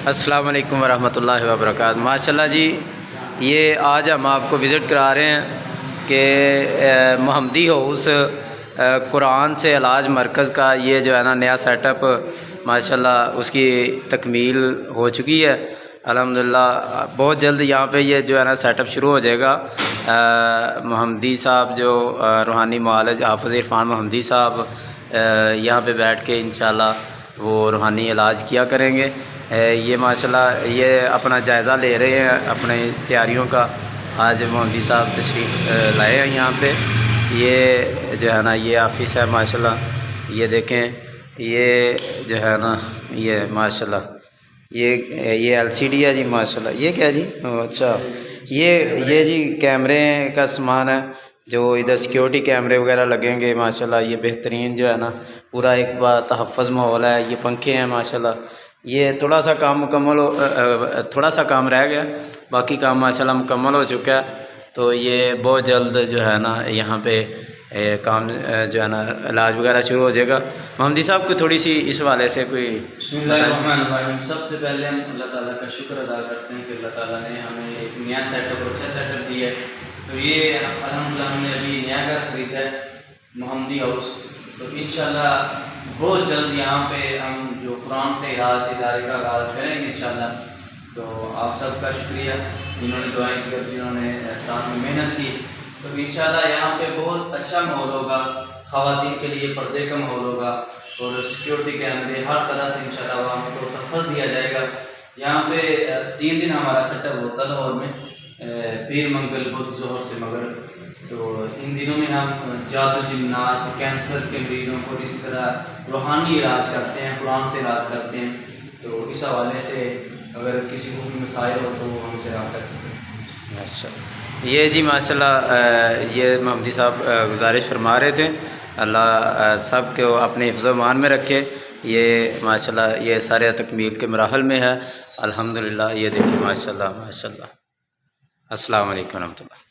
السلام علیکم ورحمۃ اللہ وبرکاتہ۔ ماشاءاللہ جی، یہ آج ہم آپ کو وزٹ کرا رہے ہیں کہ محمدی ہاؤس قرآن سے علاج مرکز کا یہ جو ہے نا نیا سیٹ اپ ماشاءاللہ اس کی تکمیل ہو چکی ہے الحمدللہ۔ بہت جلد یہاں پہ یہ جو ہے نا سیٹ اپ شروع ہو جائے گا۔ محمدی صاحب جو روحانی معالج حافظ عرفان محمدی صاحب یہاں پہ بیٹھ کے انشاءاللہ وہ روحانی علاج کیا کریں گے۔ یہ ماشاءاللہ یہ اپنا جائزہ لے رہے ہیں اپنے تیاریوں کا۔ آج محمدی صاحب تشریف لائے ہیں یہاں پہ۔ یہ جو ہے نا یہ آفس ہے ماشاءاللہ، یہ دیکھیں، یہ جو ہے نا یہ ماشاءاللہ یہ LCD ہے جی ماشاءاللہ۔ یہ کیا جی؟ اچھا، یہ جی کیمرے کا سامان ہے، جو ادھر سیکیورٹی کیمرے وغیرہ لگیں گے ماشاءاللہ۔ یہ بہترین جو ہے نا پورا ایک تحفظ ماحول ہے۔ یہ پنکھے ہیں ماشاءاللہ۔ یہ تھوڑا سا کام تھوڑا سا کام رہ گیا، باقی کام ماشاءاللہ مکمل ہو چکا ہے۔ تو یہ بہت جلد جو ہے نا یہاں پہ کام جو ہے نا علاج وغیرہ شروع ہو جائے گا۔ محمدی صاحب کو تھوڑی سی اس حوالے سے کوئی بسم اللہ الرحمن الرحیم۔ سب سے پہلے ہم اللہ تعالیٰ کا شکر ادا کرتے ہیں کہ اللہ تعالیٰ نے ہمیں ایک نیا سیٹ اپ اور اچھا سیٹ اپ دیا ہے۔ تو یہ الحمدللہ ہم نے ابھی نیا گھر خریدا ہے محمدی ہاؤس۔ تو انشاءاللہ بہت جلد یہاں پہ ہم جو قرآن سے علاج ادارے کا آغاز کریں گے انشاءاللہ۔ تو آپ سب کا شکریہ جنہوں نے دعائیں کی اور جنہوں نے ساتھ میں محنت کی۔ تو انشاءاللہ یہاں پہ بہت اچھا ماحول ہوگا، خواتین کے لیے پردے کا ماحول ہوگا اور سیکیورٹی کیمرے ہر طرح سے انشاءاللہ وہاں کو تحفظ دیا جائے گا۔ یہاں پہ 3 دن ہمارا سیٹ اپ ہوتا ہے لاہور میں، پیر منگل بدھ ظہر سے مغرب۔ تو ان دنوں میں ہم جادو جنات کینسر کے مریضوں کو اسی طرح روحانی علاج کرتے ہیں، قرآن سے علاج کرتے ہیں۔ تو اس حوالے سے اگر کسی کو بھی مسائل ہو تو وہ ہم سے رابطہ کر سکتے ہیں۔ ماشاءاللہ۔ یہ جی ماشاءاللہ یہ محمدی صاحب گزارش فرما رہے تھے، اللہ سب کو اپنے حفظ و امان میں رکھے۔ یہ ماشاءاللہ یہ سارے تکمیل کے مراحل میں ہے الحمدللہ۔ یہ دیکھیں ماشاءاللہ ماشاءاللہ۔ السلام علیکم ورحمۃ اللہ۔